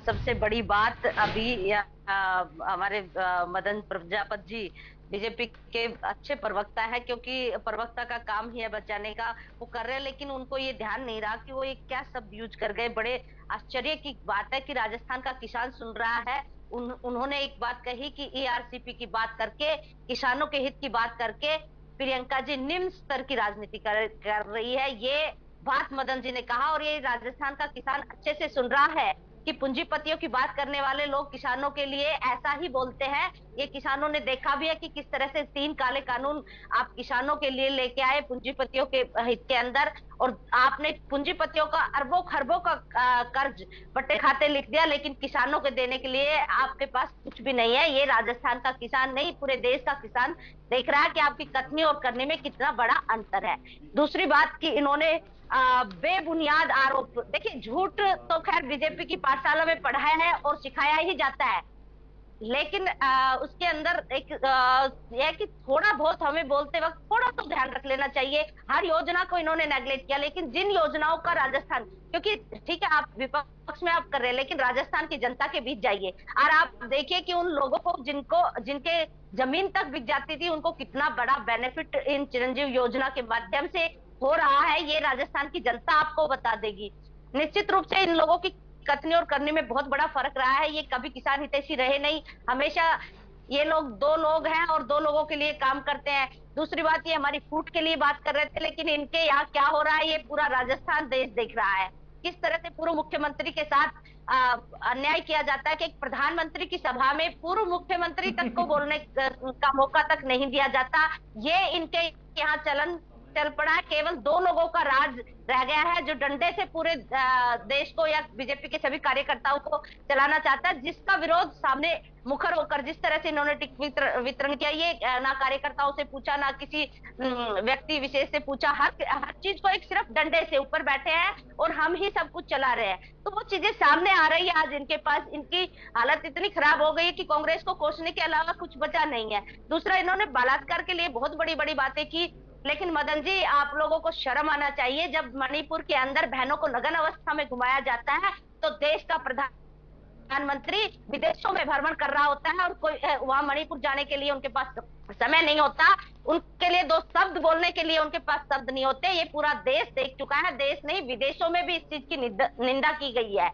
सबसे बड़ी बात अभी हमारे मदन प्रजापत जी बीजेपी के अच्छे प्रवक्ता है, क्योंकि प्रवक्ता का काम ही है बचाने का। वो कर रहे हैं, लेकिन उनको ये ध्यान नहीं रहा कि वो ये क्या शब्द यूज कर गए। बड़े आश्चर्य की बात है कि राजस्थान का किसान सुन रहा है। उन्होंने एक बात कही कि ईआरसीपी की बात करके, किसानों के हित की बात करके प्रियंका जी निम्न स्तर की राजनीति कर रही है। ये बात मदन जी ने कहा, और ये राजस्थान का किसान अच्छे से सुन रहा है कि पूंजीपतियों की बात करने वाले लोग किसानों के लिए ऐसा ही बोलते हैं। ये किसानों ने देखा भी है कि किस तरह से 3 काले कानून आप किसानों के लिए लेके आए पूंजीपतियों के हित के अंदर, और आपने पूंजीपतियों का अरबों खरबों का कर्ज बट्टे खाते लिख दिया, लेकिन किसानों के देने के लिए आपके पास कुछ भी नहीं है। ये राजस्थान का किसान नहीं, पूरे देश का किसान देख रहा है कि आपकी कथनी और करने में कितना बड़ा अंतर है। दूसरी बात कि इन्होंने बेबुनियाद आरोप, देखिए झूठ तो खैर बीजेपी की पाठशाला में पढ़ाया है और सिखाया ही जाता है, लेकिन उसके अंदर एक यह है कि थोड़ा बहुत हमें बोलते वक्त थोड़ा तो ध्यान रख लेना चाहिए। हर योजना को इन्होंने नेगलेक्ट किया, लेकिन जिन योजनाओं का राजस्थान, क्योंकि ठीक है आप विपक्ष में आप कर रहे हैं, लेकिन राजस्थान की जनता के बीच जाइए और आप देखिए कि उन लोगों को जिनके जमीन तक बिक जाती थी, उनको कितना बड़ा बेनिफिट इन चिरंजीव योजना के माध्यम से हो रहा है। ये राजस्थान की जनता आपको बता देगी। निश्चित रूप से इन लोगों की कथनी और करने में बहुत बड़ा फर्क रहा है। ये कभी किसान हितैषी रहे नहीं, हमेशा ये लोग 2 लोग हैं और 2 लोगों के लिए काम करते हैं। दूसरी बात, ये हमारी फूट के लिए बात कर रहे थे, लेकिन इनके यहाँ क्या हो रहा है ये पूरा राजस्थान देश देख रहा है। किस तरह से पूर्व मुख्यमंत्री के साथ अन्याय किया जाता है कि एक प्रधानमंत्री की सभा में पूर्व मुख्यमंत्री तक को बोलने का मौका तक नहीं दिया जाता। ये इनके यहाँ चलन चल पड़ा है। केवल 2 लोगों का राज रह गया है जो डंडे से पूरे देश को या बीजेपी के सभी कार्यकर्ताओं को चलाना चाहता है, जिसका विरोध सामने मुखर होकर जिस तरह से इन्होंने टिकट वितरण किया, ये ना कार्यकर्ताओं से पूछा, ना किसी व्यक्ति विशेष से पूछा। हर चीज को एक सिर्फ डंडे से ऊपर बैठे हैं और हम ही सब कुछ चला रहे हैं। तो वो चीजें सामने आ रही है आज इनके पास। इनकी हालत इतनी खराब हो गई है कि कांग्रेस को कोसने के अलावा कुछ बचा नहीं है। दूसरा, इन्होंने बलात्कार के लिए बहुत बड़ी बड़ी बातें की, लेकिन मदन जी आप लोगों को शर्म आना चाहिए। जब मणिपुर के अंदर बहनों को नग्न अवस्था में घुमाया जाता है तो देश का प्रधानमंत्री विदेशों में भ्रमण कर रहा होता है और कोई वहां मणिपुर जाने के लिए उनके पास समय नहीं होता। उनके लिए 2 शब्द बोलने के लिए उनके पास शब्द नहीं होते। ये पूरा देश देख चुका है, देश नहीं विदेशों में भी इस चीज की निंदा की गई है।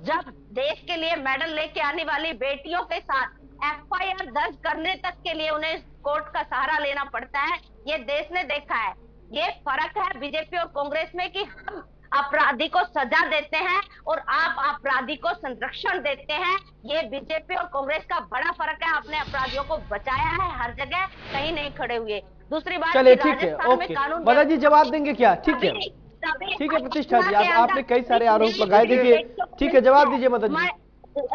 जब देश के लिए मेडल लेके आने वाली बेटियों के साथ एफआईआर दर्ज करने तक के लिए उन्हें कोर्ट का सहारा लेना पड़ता है, ये देश ने देखा है। ये फर्क है बीजेपी और कांग्रेस में कि हम अपराधी को सजा देते हैं और आप अपराधी को संरक्षण देते हैं। ये बीजेपी और कांग्रेस का बड़ा फर्क है। आपने अपराधियों को बचाया है हर जगह, कहीं नहीं खड़े हुए। दूसरी बात, चलिए ठीक है, ओके मदन जी जवाब देंगे क्या? ठीक है, ठीक है प्रतिष्ठा जी, आपने कई सारे आरोप लगाए। देखिए ठीक है, जवाब दीजिए मदन जी।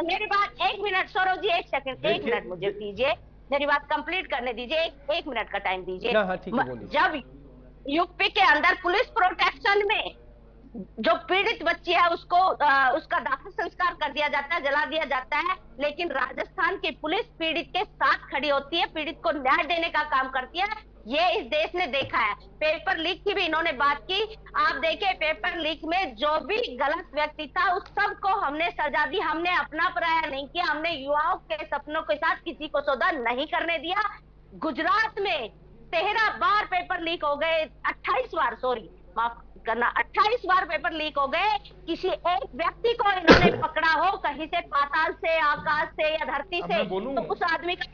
मेरी बात 1 minute, Saurabh ji 1 second, 1 minute मुझे दीजिए, मेरी बात कंप्लीट करने दीजिए। 1 मिनट का टाइम दीजिए। हाँ ठीक है, बोलिए। जब यूपी के अंदर पुलिस प्रोटेक्शन में जो पीड़ित बच्ची है उसको उसका दाह संस्कार कर दिया जाता है, जला दिया जाता है, लेकिन राजस्थान की पुलिस पीड़ित के साथ खड़ी होती है, पीड़ित को न्याय देने का काम करती है। ये इस देश ने देखा है। पेपर लीक की भी इन्होंने बात की। आप देखिए पेपर लीक में जो भी गलत व्यक्ति था उस सब को हमने सजा दी। हमने अपना पराया नहीं किया, हमने युवाओं के सपनों के साथ किसी को सौदा नहीं करने दिया। गुजरात में 13 बार पेपर लीक हो गए, 28 बार, सॉरी माफ करना, 28 बार पेपर लीक हो गए। किसी एक व्यक्ति को इन्होंने पकड़ा हो कहीं से, पाताल से, आकाश से या धरती से, तो उस आदमी का